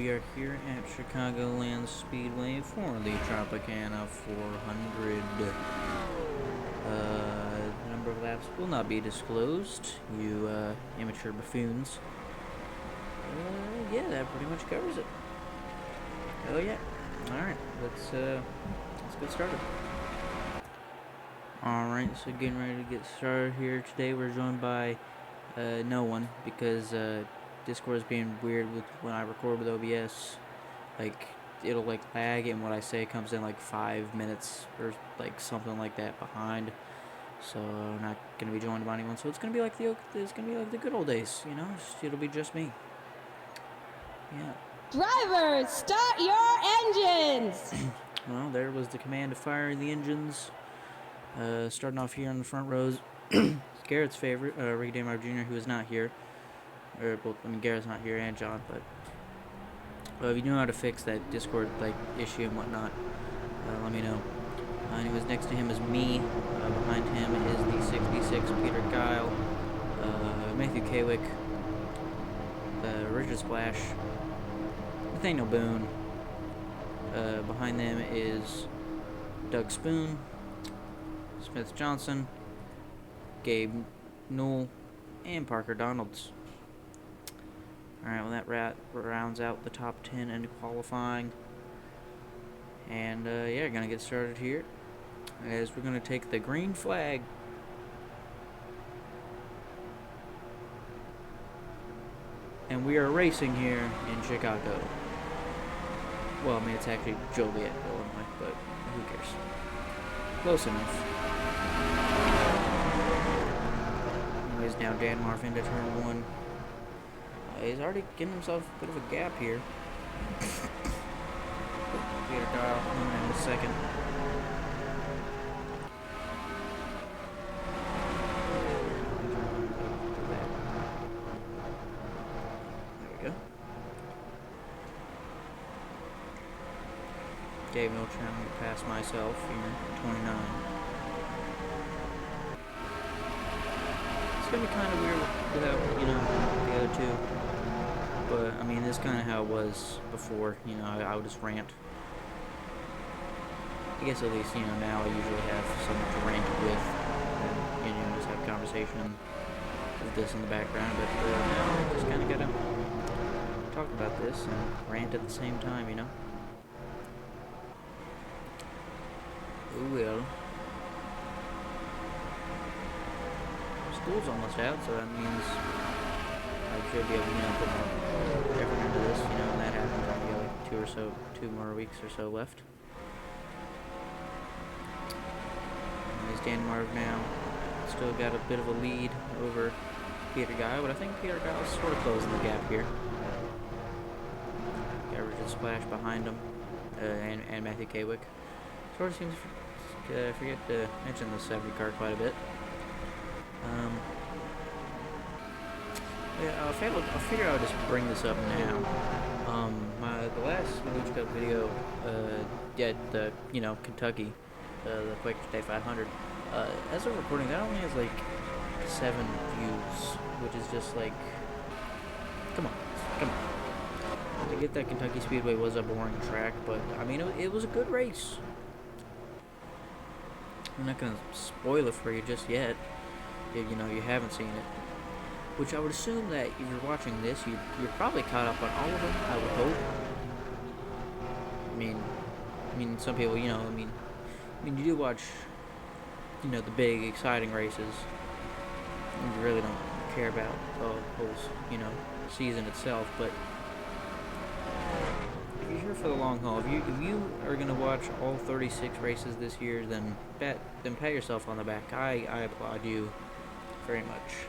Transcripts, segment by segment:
we are here at Chicagoland Speedway for the Tropicana 400. The number of laps will not be disclosed, you amateur buffoons. Yeah, that pretty much covers it. Oh yeah. Alright, let's get started. Alright, so getting ready to get started here. Today we're joined by no one, because Discord is being weird with when I record with OBS. Like, it'll like lag, and what I say comes in like 5 minutes or like something like that behind. So I'm not gonna be joined by anyone. So it's gonna be like the good old days, you know. It'll be just me. Yeah. Drivers, start your engines! Well, there was the command to fire the engines. Starting off here on the front rows, Garrett's favorite, Ricky Damar Jr., who is not here. Well, I mean, Garrett's not here, and John, but if you know how to fix that Discord like issue and whatnot, let me know. Anyways, next to him is me. Behind him is the 66 Peter Kyle, Matthew Kawick, Richard Splash, Nathaniel Boone. Behind them is Doug Spoon, Smith Johnson, Gabe Newell, and Parker Donalds. Alright, well, that rounds out the top 10 in qualifying. And yeah, gonna get started here as we're gonna take the green flag. And we are racing here in Chicago. Well, I mean, it's actually Joliet, Illinois, but who cares? Close enough. Anyways, now Dan Marv into turn 1. He's already getting himself a bit of a gap here. Peter Kyle in the second. There we go. Gabe no trying to pass myself here, 29. It's gonna be kind of weird without, you know, the other two. But, I mean, this is kind of how it was before, you know, I would just rant. I guess at least, you know, now I usually have someone to rant with, and, you know, just have a conversation with this in the background, but now I just kind of gotta talk about this and rant at the same time, you know? Oh well. School's almost out, so that means I should be able to, you know, put more effort into this, you know, and that happens. I've got like 2 more weeks or so left. And there's Dan Marv now. Still got a bit of a lead over Peter Guy, but I think Peter Guy's sort of closing the gap here. Got Richard Splash behind him, and Matthew Kawick. Sort of seems to forget to mention the 70 car quite a bit. Yeah, I figure I'll just bring this up now. The last LaGouch Cup video, the Kentucky, the Quick Day 500. As of recording, that only has like 7 views, which is just like, come on. To get that Kentucky Speedway was a boring track, but I mean it was a good race. I'm not gonna spoil it for you just yet. If you know you haven't seen it. Which I would assume that if you're watching this, you're probably caught up on all of them, I would hope. I mean, some people, you know, I mean, you do watch, you know, the big, exciting races, and you really don't care about the whole, you know, season itself, but if you're here for the long haul, if you are going to watch all 36 races this year, then pat yourself on the back. I applaud you very much.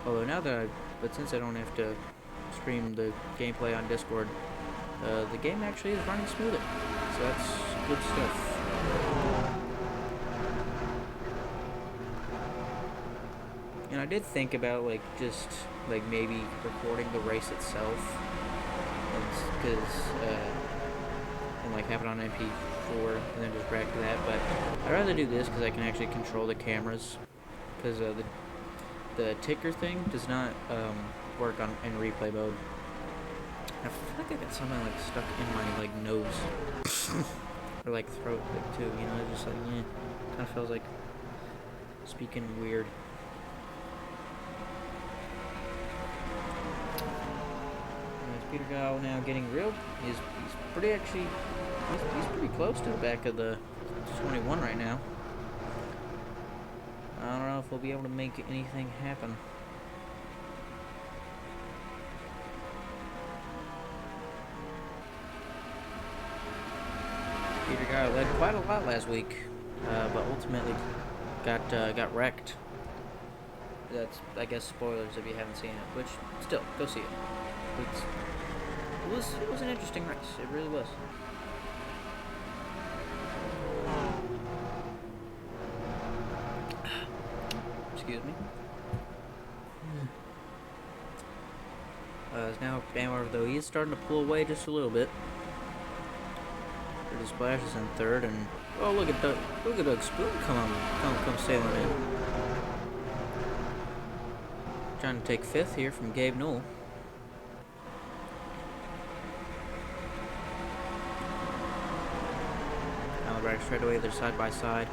Although but since I don't have to stream the gameplay on Discord, the game actually is running smoother, so that's good stuff. And I did think about just maybe recording the race itself, because and have it on MP4 and then just back to that. But I'd rather do this because I can actually control the cameras, because the ticker thing does not work in replay mode. I feel like I got something like stuck in my like nose or like throat like too. You know, it's just like kind of feels like speaking weird. Peter Gao now getting real. He's pretty actually. He's pretty close to the back of the 21 right now. I don't know if we'll be able to make anything happen. Peter Gao led quite a lot last week, but ultimately got wrecked. That's, I guess, spoilers if you haven't seen it. Which, still, go see it. It was an interesting race. It really was. Excuse me. Now Bammer, though, he is starting to pull away just a little bit. The Splash is in third, and oh, look at Doug Spoon come sailing in. Trying to take fifth here from Gabe Newell. Straight away, they're side by side.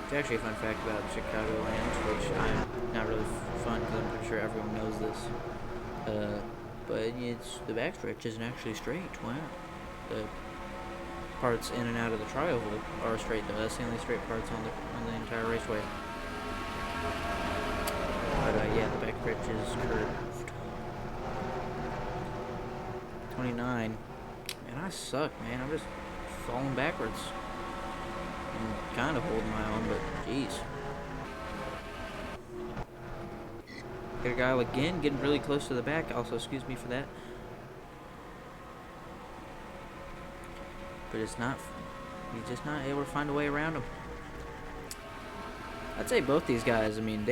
It's actually a fun fact about Chicagoland, which I'm not really fun because I'm pretty sure everyone knows this. But it's the backstretch isn't actually straight. Wow. The parts in and out of the tri-oval are straight though. That's the only straight parts on the entire raceway. But yeah, the backstretch is curved. 29. Man, I suck, man. I'm just falling backwards. I'm kind of holding my own, but jeez. Got a guy again getting really close to the back. Also, excuse me for that. But it's not. He's just not able to find a way around him. I'd say both these guys. I mean,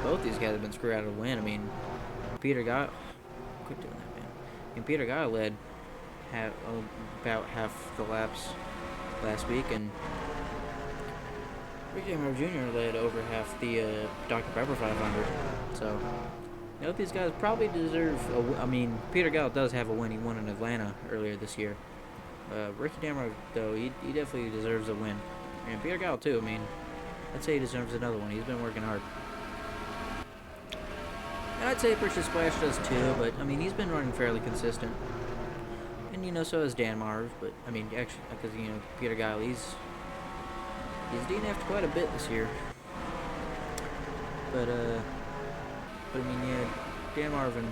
both these guys have been screwed out of the win. I mean, Peter Guy. Quit doing that, man. And Peter Guy led about half the laps last week, and Ricky Amaro Jr. led over half the Dr. Pepper 500. So, you know, these guys probably deserve. I mean, Peter Gao does have a win. He won in Atlanta earlier this year. Ricky Damaro, though, he definitely deserves a win. And Peter Gao, too. I mean, I'd say he deserves another one. He's been working hard. And I'd say Precious Splash does, too. But, I mean, he's been running fairly consistent. And, you know, so has Dan Marv. But, I mean, actually, because, you know, Peter Gao, he's DNF'd quite a bit this year. But I mean, yeah, Dan Marv and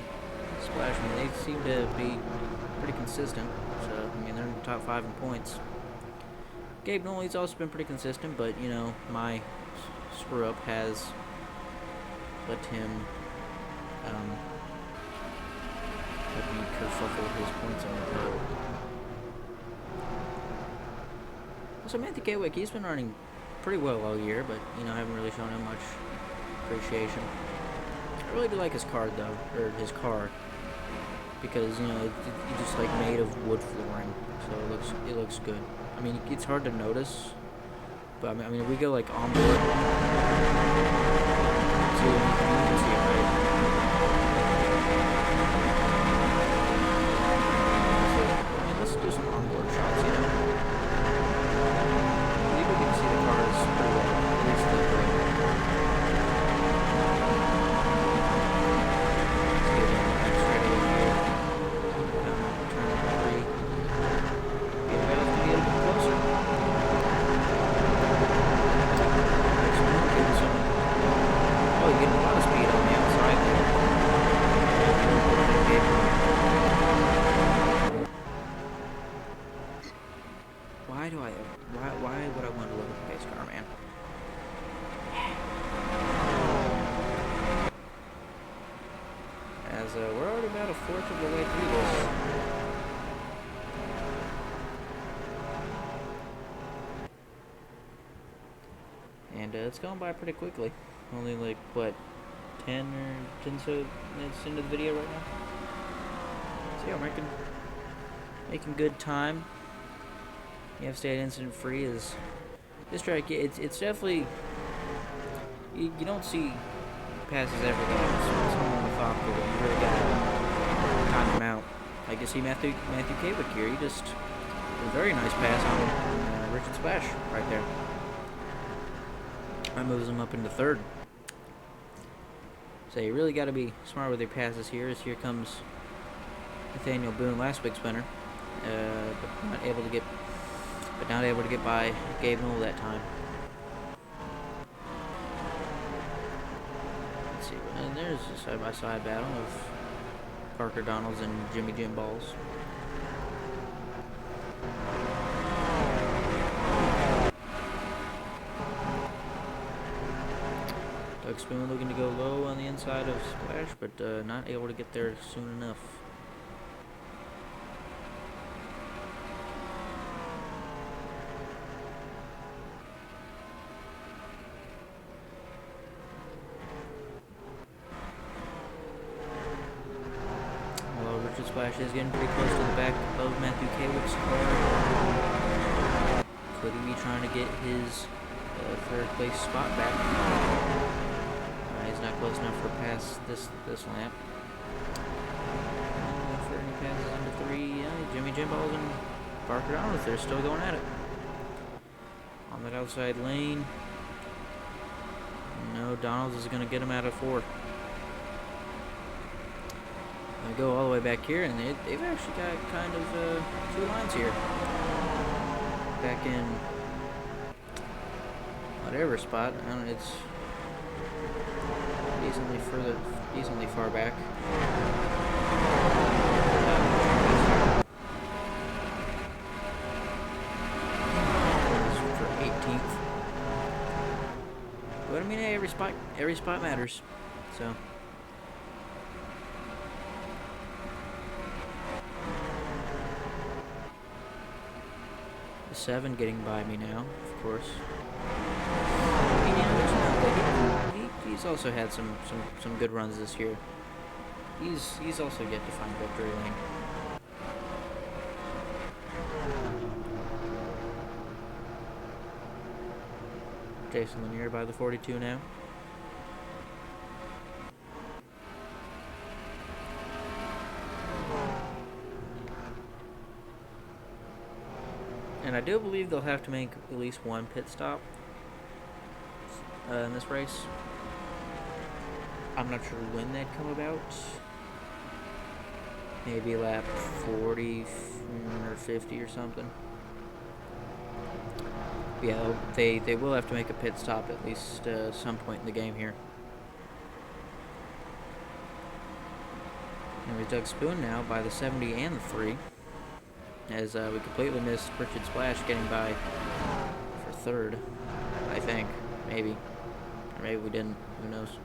Splash, I mean, they seem to be pretty consistent. So, I mean, they're in the top 5 in points. Gabe Newell, he's also been pretty consistent, but, you know, my screw-up has let him, let me kerfuffle his points on the top. So, Matthew Gawick, he's been running pretty well all year, but, you know, I haven't really shown him much appreciation. I really do like his car, though, or his car, because, you know, it's just, like, made of wood flooring, so it looks good. I mean, it's hard to notice, but, I mean, if we go, like, on board, so you can see it, right? So, I mean, let's do some onboard shots, you know? You can see the cars pretty well, at least the brake. Why would I want to look at the pace car, man? As we're already about a fourth of the way through this. And it's gone by pretty quickly. Only like, what, 10 or 10 so minutes into the video right now? So yeah, making good time. You have stayed incident free. Is this track? It's definitely you don't see passes every day. It's more methodical. You really gotta time them out. I can see Matthew Kavick here. He just a very nice pass on Richard Splash right there. That moves him up into third. So you really got to be smart with your passes here. As here comes Nathaniel Boone, last big spinner, but not able to get by Gabe Newell that time. Let's see, and there's a side-by-side battle of Parker Donalds and Jimmy Jim Balls. Doug Spoon looking to go low on the inside of Splash, but not able to get there soon enough. Well, Richard Splash is getting pretty close to the back of Matthew Kawick's car. Could he be trying to get his third place spot back? He's not close enough for pass this lap. For any passes under 3, Jimmy Jim Balls and Parker Donalds, they're still going at it. On that outside lane. No, Donalds is going to get him out of 4. I go all the way back here, and they've actually got kind of 2 lines here. Back in whatever spot. I don't know, it's decently far back. For 18th. But I mean, hey, every spot matters. So. The 7 getting by me now, of course. He's also had some good runs this year. He's also yet to find victory lane. Jason Lanier by the 42 now. And I do believe they'll have to make at least one pit stop in this race. I'm not sure when that come about. Maybe lap 40 or 50 or something. Yeah, they will have to make a pit stop at least some point in the game here. And we Doug Spoon now by the 70 and the 3. As we completely missed Richard Splash getting by for 3rd, I think. Maybe. Or maybe we didn't. Who knows?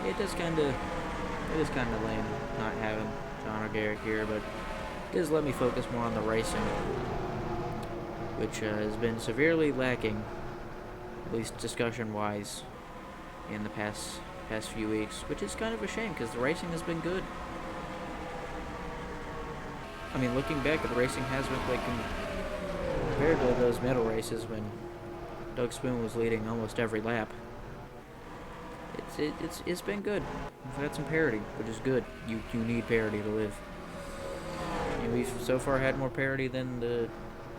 It is kind of lame not having John O'Garrett here, but it does let me focus more on the racing, which has been severely lacking, at least discussion-wise, in the past few weeks, which is kind of a shame because the racing has been good. I mean, looking back, the racing has been like compared to those medal races when Doug Spoon was leading almost every lap. It's been good. We've had some parity, which is good. You need parity to live. And we've so far had more parity than the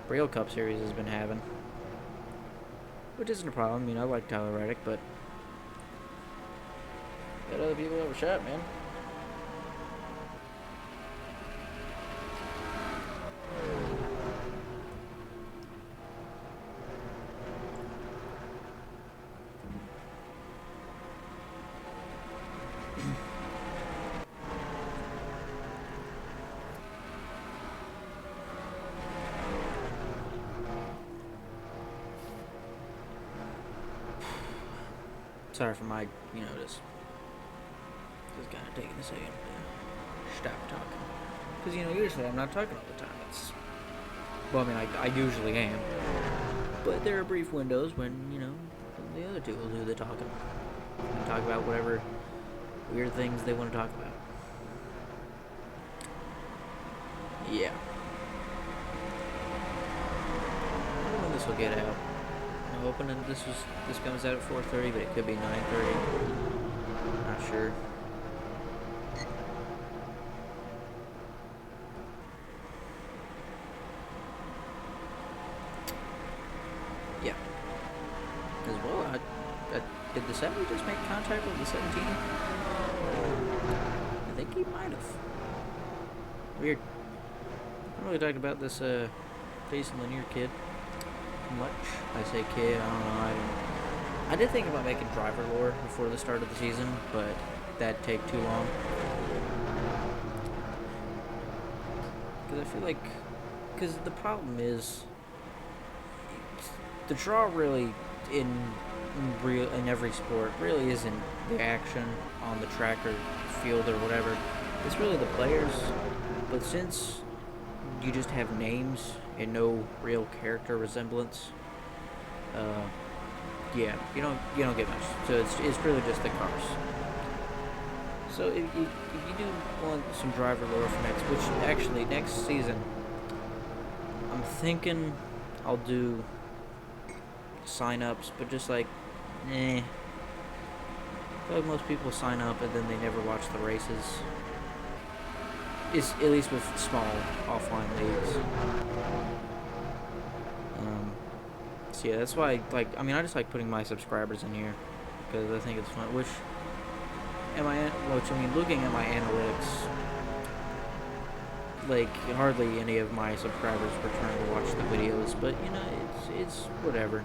Braille Cup Series has been having, which isn't a problem. I mean, I like Tyler Reddick, but let other people have a shot, man. Sorry for my, just kind of taking a second to stop talking. Because, usually I'm not talking all the time. Well, I mean, I usually am. But there are brief windows when, the other two will do the talking. And talk about whatever weird things they want to talk about. Yeah. I don't know when this will get out. I'm hoping that this comes out at 4:30, but it could be 9:30. not sure. Yeah. As well, did the 70 just make contact with the 17? I think he might have. Weird. I haven't really talked about this Jason Lanier kid much. I say kid, I don't know. I did think about making driver lore before the start of the season, but that'd take too long. Because I feel like, because the problem is, the draw really in every sport really isn't the action on the track or field or whatever. It's really the players. But since you just have names and no real character resemblance, yeah, you don't get much. So it's really just the cars. So if you do want some driver lore for next season, I'm thinking I'll do sign-ups, but just like, I feel like most people sign up and then they never watch the races. At least with small offline leagues. So yeah, that's why I just like putting my subscribers in here because I think it's fun. Looking at my analytics, like hardly any of my subscribers return to watch the videos, but it's whatever.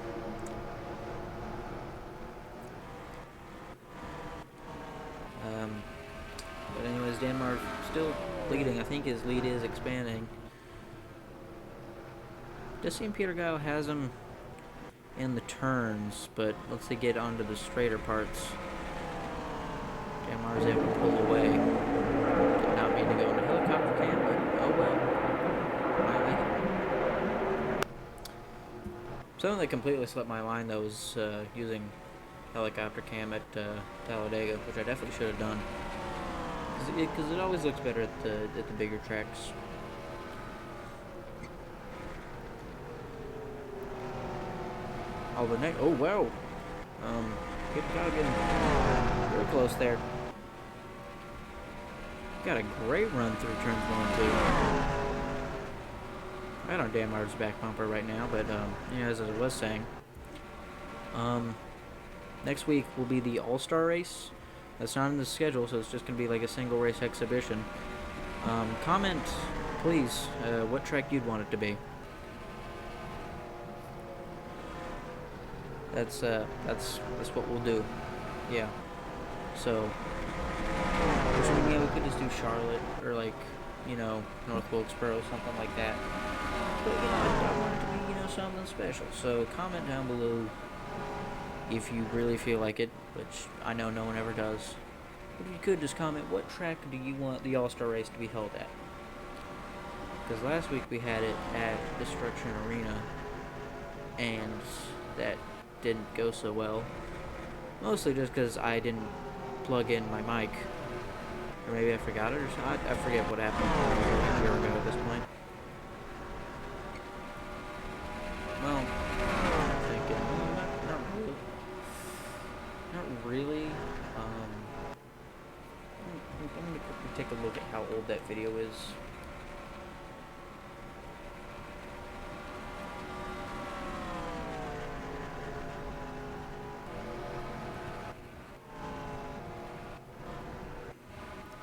But anyways, Denmark still leading. I think his lead is expanding. Just seeing Peter Guile has him in the turns, but once they get onto the straighter parts, Denmark is able to pull away. Did not mean to go into helicopter cam, but oh well. Might make it. Something that completely slipped my mind though was using helicopter cam at Talladega, which I definitely should have done. Because it always looks better at the bigger tracks. Oh wow! Good job getting real close there. Got a great run through turns 1 and 2. Right on Dan Martin's back bumper right now, but as I was saying, next week will be the All-Star race. That's not in the schedule, so it's just going to be like a single race exhibition. Comment, please, what track you'd want it to be. That's what we'll do. Yeah. So, we could just do Charlotte or North Wilkesboro, something like that. But I want it to be something special. So comment down below if you really feel like it, which I know no one ever does. But if you could just comment, what track do you want the All-Star race to be held at? Because last week we had it at Destruction Arena, and that didn't go so well. Mostly just because I didn't plug in my mic. Or maybe I forgot it, or something. I forget what happened a year ago at this point. Well, I'm thinking, not really. I'm going to quickly take a look at how old that video is.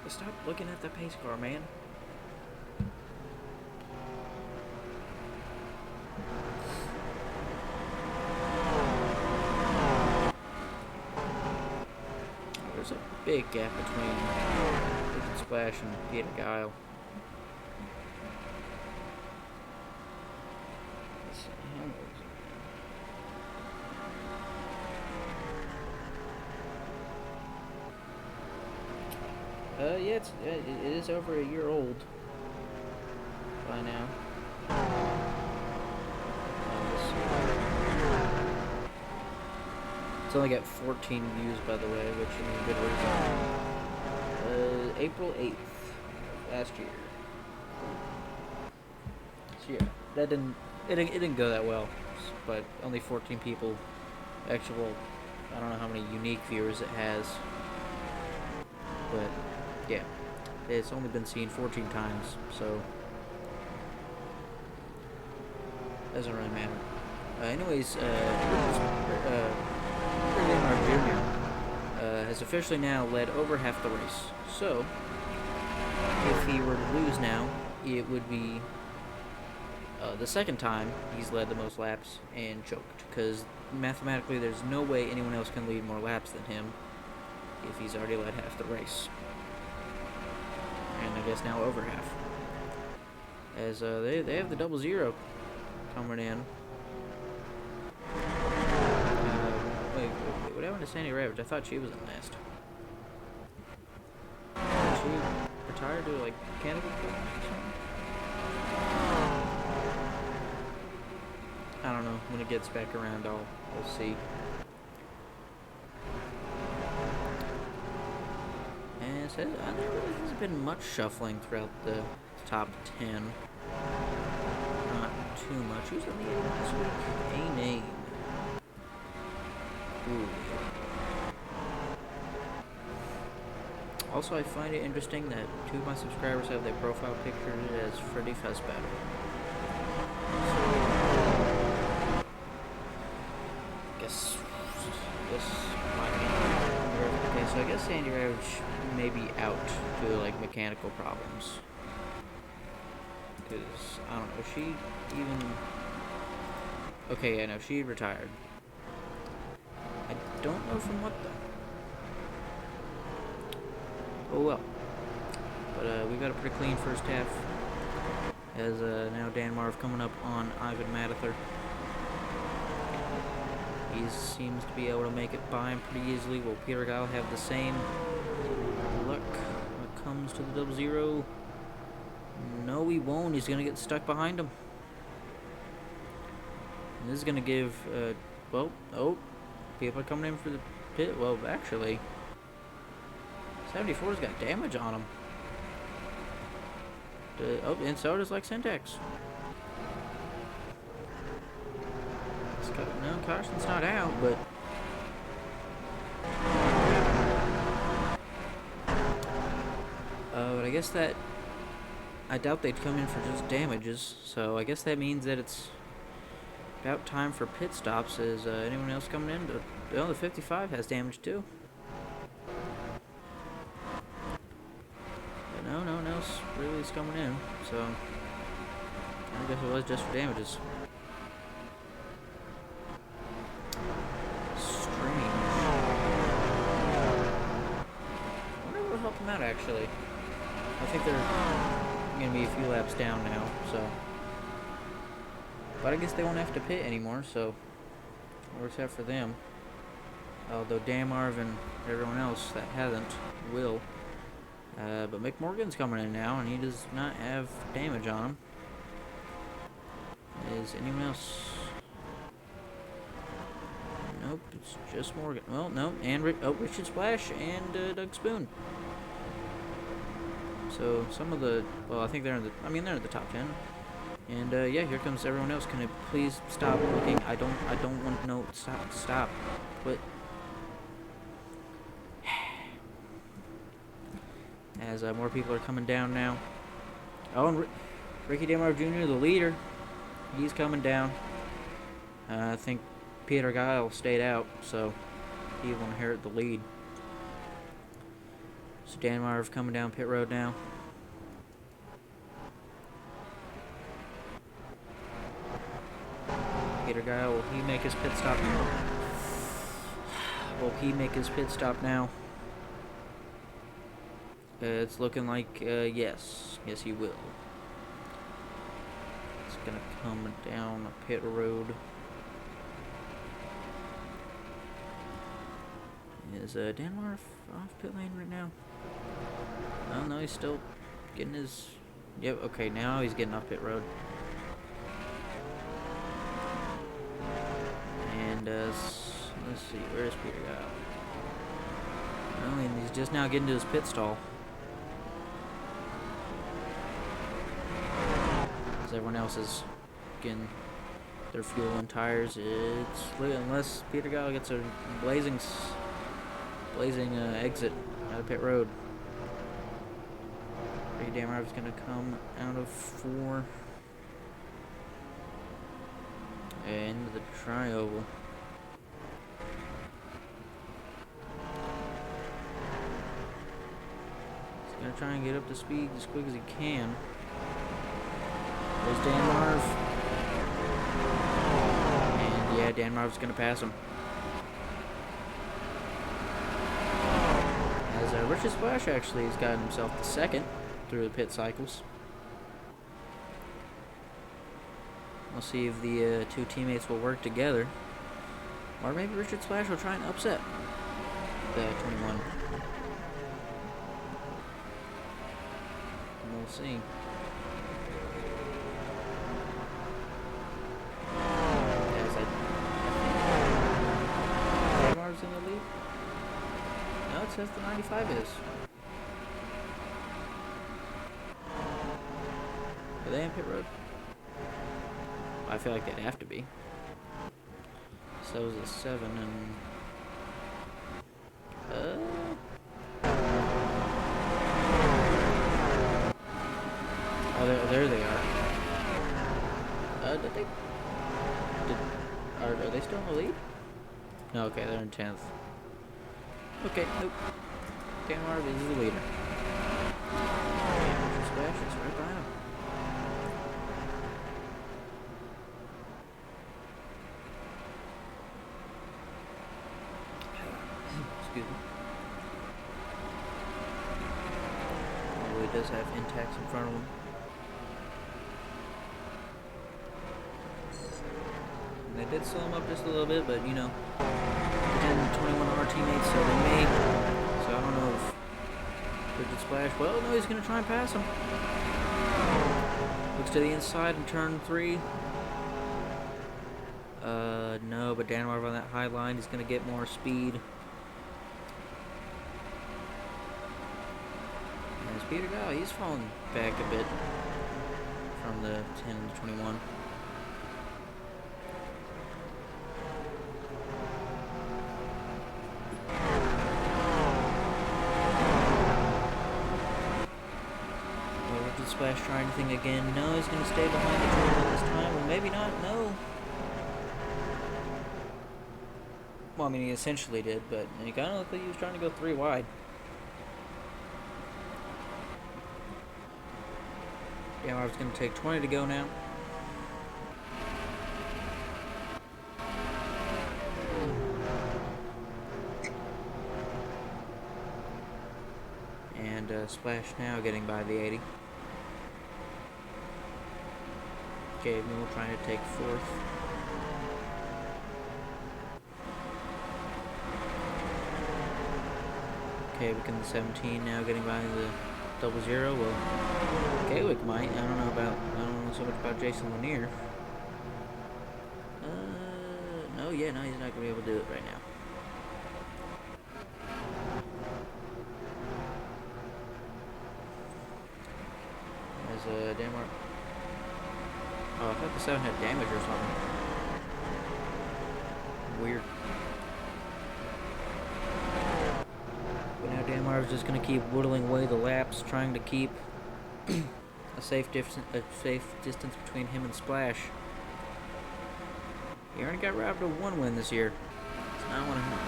Stop looking at the pace car, man. There's a big gap between Wicked Splash and Peter Guile. Yeah, it is over a year old by now. It's only got 14 views, by the way, which is a good reason. April 8th last year. So yeah, it didn't go that well, but only 14 people. Actual, I don't know how many unique viewers it has. but yeah, it's only been seen 14 times, so doesn't really matter. Anyways, Jr. Has officially now led over half the race. So, if he were to lose now, it would be the second time he's led the most laps and choked. Because mathematically, there's no way anyone else can lead more laps than him if he's already led half the race. And I guess now over half. As they have the 00 coming in. Wait, what happened to Sandy Ravage? I thought she was in last. Did she retire to like mechanical problems or something? I don't know. When it gets back around, I'll see. And so, there really hasn't been much shuffling throughout the top 10. Not too much. Who's on the 8 last week? A name. Ooh. Also, I find it interesting that 2 of my subscribers have their profile pictures as Freddy Fazbetter. So, I guess Sandy Ravage may be out due to like mechanical problems. Because I don't know, she even. Okay, yeah, no, she retired. I don't know from what though. Oh well. But we got a pretty clean first half. As now Dan Marv coming up on Ivan Mather. He seems to be able to make it by him pretty easily. Will Peter Guile have the same luck when it comes to the 00? No, he won't. He's going to get stuck behind him. And this is going to give, people are coming in for the pit. Well, actually, 74's got damage on him. And so does, like, Syntax. No, Carson's not out, but but I guess that I doubt they'd come in for just damages, so I guess that means that it's about time for pit stops. Is anyone else coming in? The 55 has damage too. But no one else really is coming in, so I guess it was just for damages. Out actually. I think they're gonna be a few laps down now, so. But I guess they won't have to pit anymore, so it works out for them. Although Dan Marv and everyone else that hasn't will. But Mick Morgan's coming in now, and he does not have damage on him. Is anyone else? Nope, it's just Morgan. Well, no, and Richard Splash and Doug Spoon. So some of the, well, I think they're in the, they're in the top 10. And yeah, here comes everyone else. Can I please stop looking? I don't want to know. Stop. Quit. As more people are coming down now. Oh, and Ricky Demar Jr., the leader, he's coming down. I think Peter Guile stayed out, so he won't inherit the lead. So Dan Marv coming down pit road now. Peter Guile, will he make his pit stop now? Will he make his pit stop now? It's looking like yes. Yes, he will. It's gonna come down a pit road. Is Dan Marv off pit lane right now? Oh no, he's still getting his. Yep. Okay, now he's getting off pit road. And let's see, where's Peter Guile? Well, and he's just now getting to his pit stall. As everyone else is getting their fuel and tires, unless Peter Guile gets a blazing exit out of pit road. Okay, Damar's gonna come out of 4. And the tri-oval. He's gonna try and get up to speed as quick as he can. There's Dan Marv. And yeah, Dan Marv's gonna pass him. As Richard Splash actually has gotten himself to 2nd through the pit cycles. We'll see if the 2 teammates will work together. Or maybe Richard Splash will try and upset the 21. We'll see. As I think Marv's in the lead. No, it says the 95 is. Are they in pit road? I feel like they'd have to be. So is a 7 and oh, there they are. Are they still in the lead? No, okay, they're in 10th. Okay, nope. Dan Marv is the leader. Splash is right behind him. Although he does have Intax in front of him. And they did slow him up just a little bit, but you know, 21 are teammates, so they may. So I don't know if Richard Splash. Well, no, he's going to try and pass him. Looks to the inside in turn 3. No, but Dan Marv on that high line is going to get more speed. Peter Gao, he's fallen back a bit from the 10 to 21. Well, Richard Splash trying anything again. No, he's going to stay behind the 21 this time. Well, maybe not. No. Well, I mean, he essentially did, but he kind of looked like he was trying to go 3 wide. Yeah, I was going to take 20 to go now. And Splash now getting by the 80. Gabe Newell trying to take 4th. Okay, become the 17 now getting by the 00. Well, Gaelic might. I don't know so much about Jason Lanier. No, he's not gonna be able to do it right now. As Denmark. Oh, I thought the 7 had damage or something. Weird. But now Danmar's just gonna keep whittling away the laps, trying to keep a safe distance between him and Splash. He already got robbed of 1 win this year.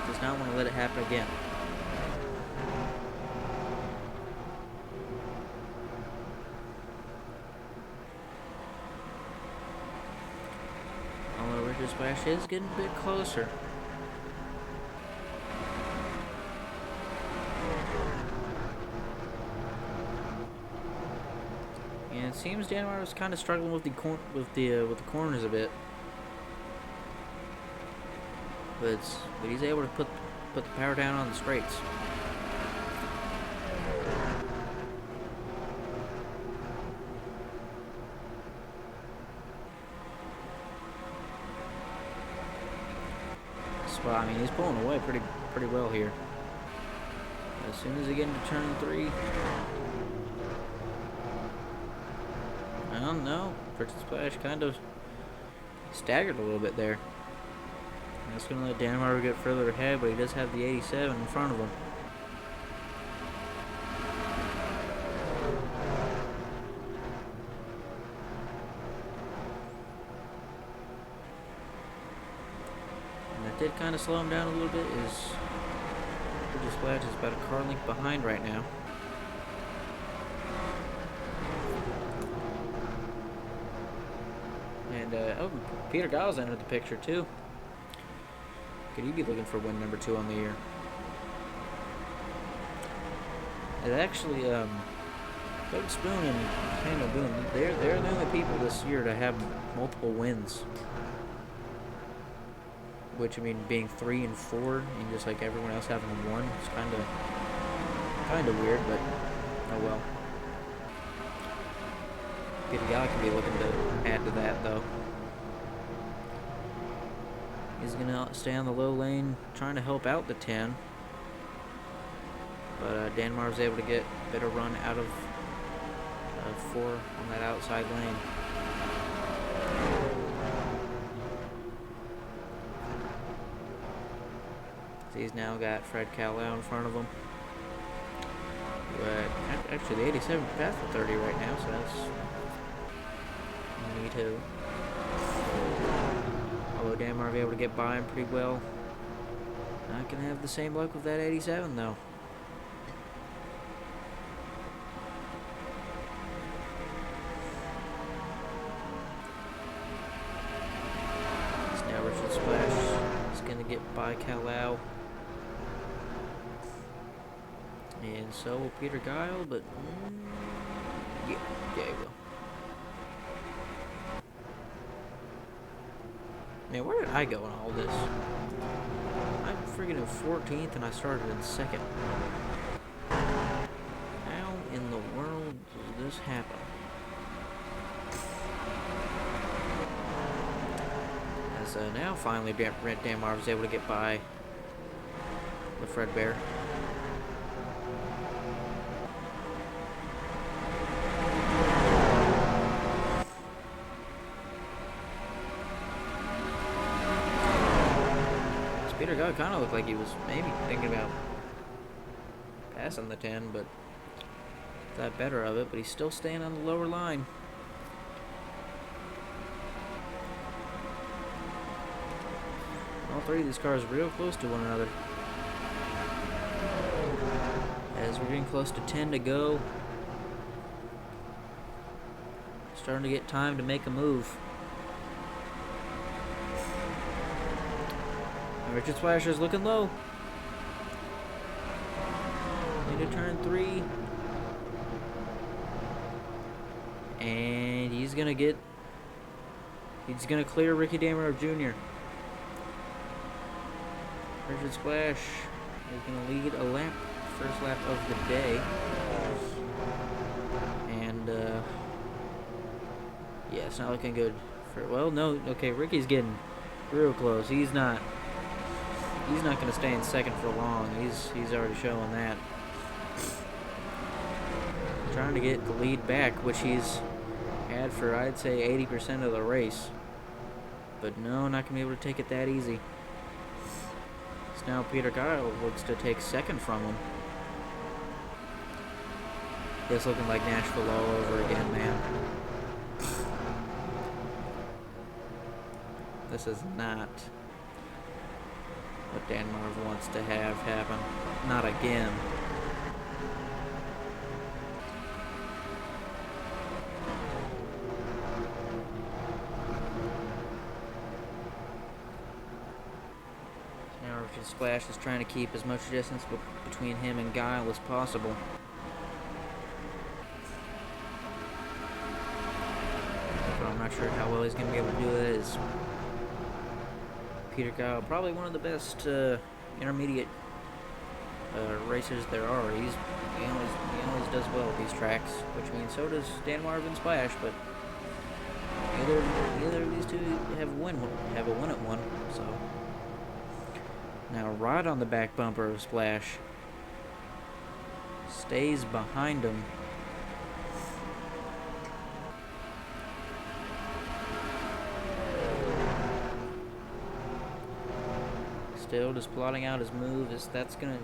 Does not want to let it happen again. Although Richard Splash is getting a bit closer. And it seems Danmark was kind of struggling with the corners a bit. But he's able to put the power down on the straights. So, I mean, he's pulling away pretty well here. As soon as he gets into turn 3, I don't know. Richard Splash kind of staggered a little bit there. That's going to let Danmark get further ahead, but he does have the 87 in front of him. did kind of slow him down a little bit is Richard Splash is about a car length behind right now. And, oh, Peter Giles entered the picture, too. Could he be looking for win number 2 on the year? And actually, Doug Spoon and Daniel Boone, they're the only people this year to have multiple wins. Which, I mean, being 3 and 4, and just like everyone else having 1, it's kind of weird, but oh well. Peter Giles can be looking to add to that, though. He's gonna stay on the low lane, trying to help out the 10. But Dan Marv's able to get a better run out of 4 on that outside lane. So he's now got Fred Callow in front of him. But actually, the 87 passed the 30 right now, so that's neato. Although Dan Marv able to get by him pretty well. Not gonna have the same luck with that 87 though. Now Richard Splash is gonna get by Callow. And so will Peter Guile, but yeah, he will. Man, where did I go in all this? I'm freaking in 14th and I started in 2nd. How in the world does this happen? As now finally Dan Marv is able to get by the Fredbear. Peter Guy kind of looked like he was maybe thinking about passing the 10, but thought better of it. But he's still staying on the lower line. All 3 of these cars are real close to one another. As we're getting close to 10 to go, starting to get time to make a move. Richard Splasher's looking low. Into turn 3. And he's gonna clear Ricky Dameron Jr. Richard Splash is gonna lead a lap, first lap of the day. And yeah, it's not looking good for, well, no, okay, Ricky's getting real close. He's not going to stay in 2nd for long. He's already showing that. Trying to get the lead back, which he's had for, I'd say, 80% of the race. But no, not going to be able to take it that easy. So now Peter Guile looks to take 2nd from him. It's looking like Nashville all over again, man. This is not what Dan Marv wants to have happen. Not again. Now Richard Splash is trying to keep as much distance between him and Guile as possible. But I'm not sure how well he's going to be able to do it. Peter Guile, probably one of the best intermediate racers there are. He always does well at these tracks, which means so does Dan Marv and Splash. But either of these two have a win at one. So now right on the back bumper of Splash, stays behind him. Still just plotting out his move. That's gonna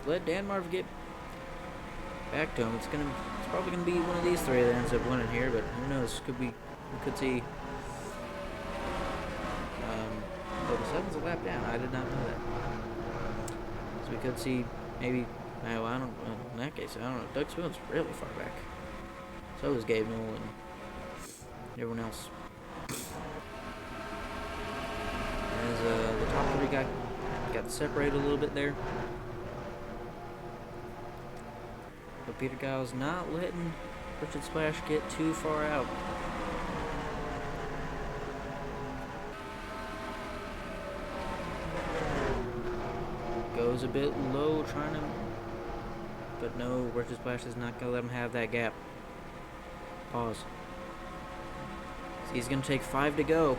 let Dan Marv get back to him. It's probably gonna be one of these 3 that ends up winning here, but who knows? We could see. Well, the 7's a lap down. I did not know that. So we could see maybe. Well, I don't. Well, in that case, I don't know. Doug Spoon's really far back. So is Gabe Newell and everyone else. As the top three got separated a little bit there. But Peter Giles not letting Richard Splash get too far out. Goes a bit low, trying to, but no, Richard Splash is not going to let him have that gap. Pause. So he's going to take 5 to go.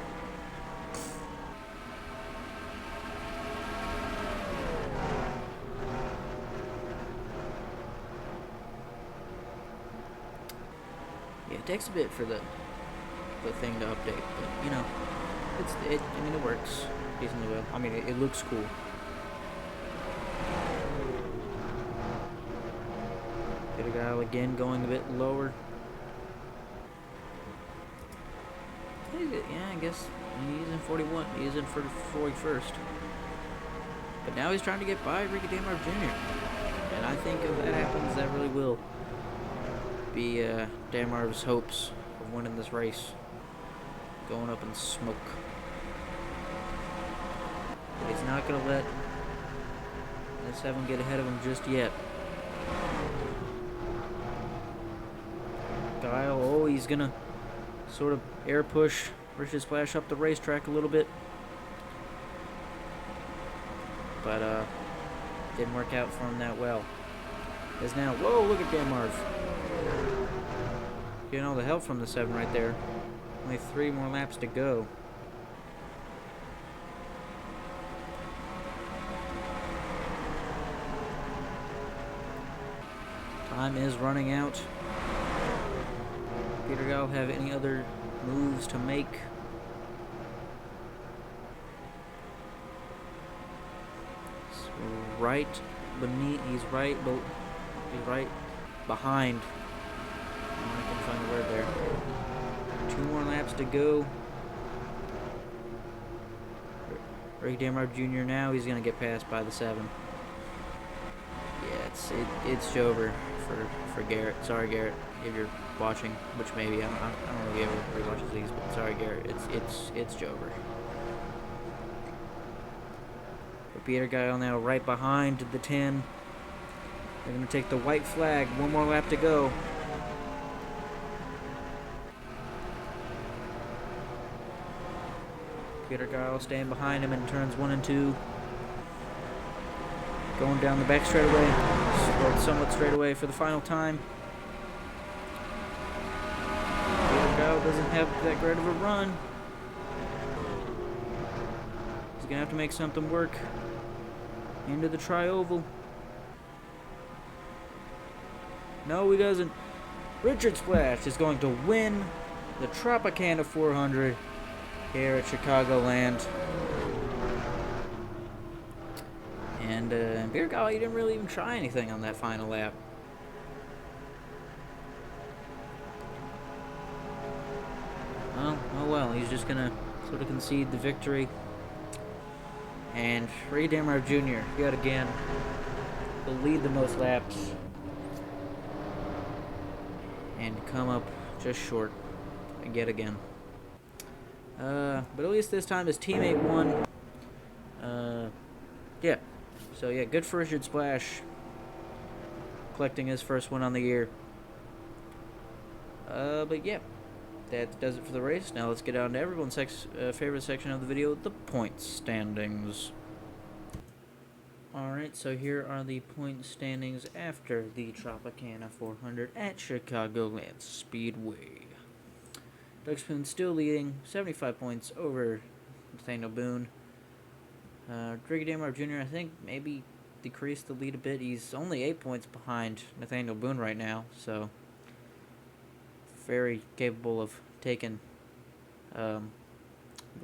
Yeah, it takes a bit for the thing to update, but you know, I mean, it works decently well. I mean, it looks cool. Peter Giles again going a bit lower. Yeah, I guess he's in 41. He's in for 41st. But now he's trying to get by Ricky Damar Jr. And I think if that happens, that really will be Damar's hopes of winning this race going up in smoke. But he's not going to let the 7 get ahead of him just yet. Guile, oh, he's going to sort of air push Richard Splash up the racetrack a little bit. But didn't work out for him that well. Is now, whoa, look at Dan Marv. Getting all the help from the 7 right there. Only 3 more laps to go. Time is running out. Peter Giles have any other moves to make? So right beneath, he's right behind. I'm not gonna find the word there. 2 more laps to go. Ricky Damar Jr. now, he's gonna get passed by the 7. Yeah, it's over for Garrett. Sorry, Garrett, if you're watching, which maybe I don't know if he ever rewatches these, but sorry, Garrett, it's Jover. But Peter Giles now right behind the 10. They're gonna take the white flag. 1 more lap to go. Peter Giles staying behind him in turns 1 and 2. Going down the back straightaway, or somewhat straightaway for the final time. Peter Giles doesn't have that great of a run. He's gonna have to make something work. Into the tri-oval. No, he doesn't. Richard Splash is going to win the Tropicana 400 here at Chicagoland. And Peter Giles, he didn't really even try anything on that final lap. Oh well, he's just gonna sort of concede the victory. And Ricky Damar Jr. yet again will lead the most laps and come up just short yet again. But at least this time his teammate won. Yeah. So yeah, good for Richard Splash, collecting his first win on the year. But yeah, that does it for the race. Now let's get on to everyone's favorite section of the video, the point standings. Alright, so here are the point standings after the Tropicana 400 at Chicagoland Speedway. Doug Spoon still leading, 75 points over Nathaniel Boone. Ricky Damar Jr. I think maybe decreased the lead a bit. He's only 8 points behind Nathaniel Boone right now, so very capable of taking the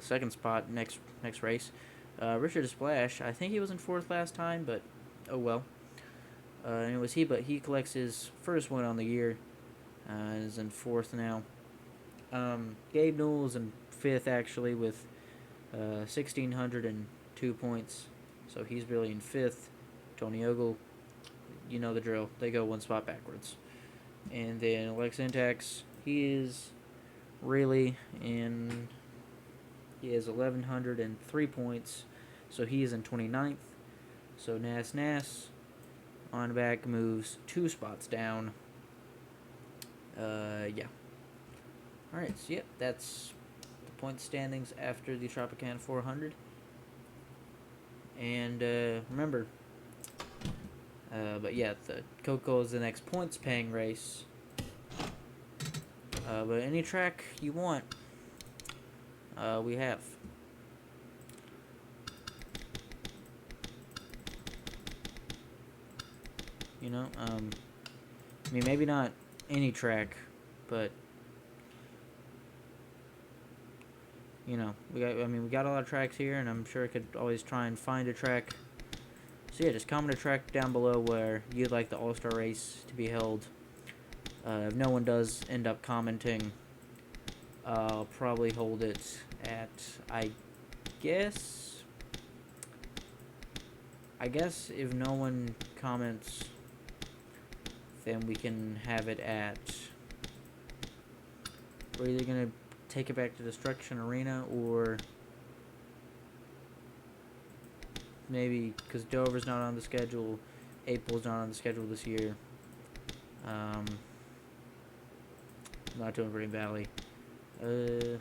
second spot next race. Richard Splash, I think he was in 4th last time, but oh well. And it was but he collects his first win on the year. Is in 4th now. Gabe Newell is in 5th actually with 1,602 2 points. So he's really in 5th. Tony Ogle, you know the drill. They go 1 spot backwards. And then Lex Intax, he is really in... He has 1,103 points. So he is in 29th. So Nas on back moves 2 spots down. Yeah. Alright, so yep, that's the point standings after the Tropicana 400. And remember, but yeah, the Coco is the next points paying race. But any track you want, we have. You know, I mean, maybe not any track, but you know, we got a lot of tracks here, and I'm sure I could always try and find a track. So yeah, just comment a track down below where you'd like the All-Star race to be held. If no one does end up commenting, I'll probably hold it at, I guess if no one comments, then we can have it at, we're either going to take it back to Destruction Arena, or maybe, because Dover's not on the schedule, April's not on the schedule this year, not doing Green Valley, but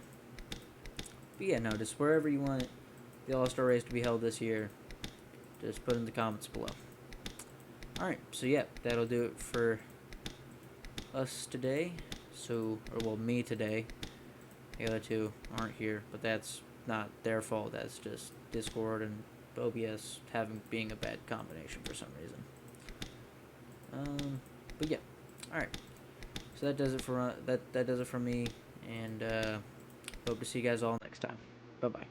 yeah, no, just wherever you want the All-Star race to be held this year, just put in the comments below. Alright, so yeah, that'll do it for us today. So, or well, me today. The other two aren't here, but that's not their fault. That's just Discord and OBS being a bad combination for some reason. But yeah, alright. So that does it for that does it for me, and hope to see you guys all next time. Bye bye.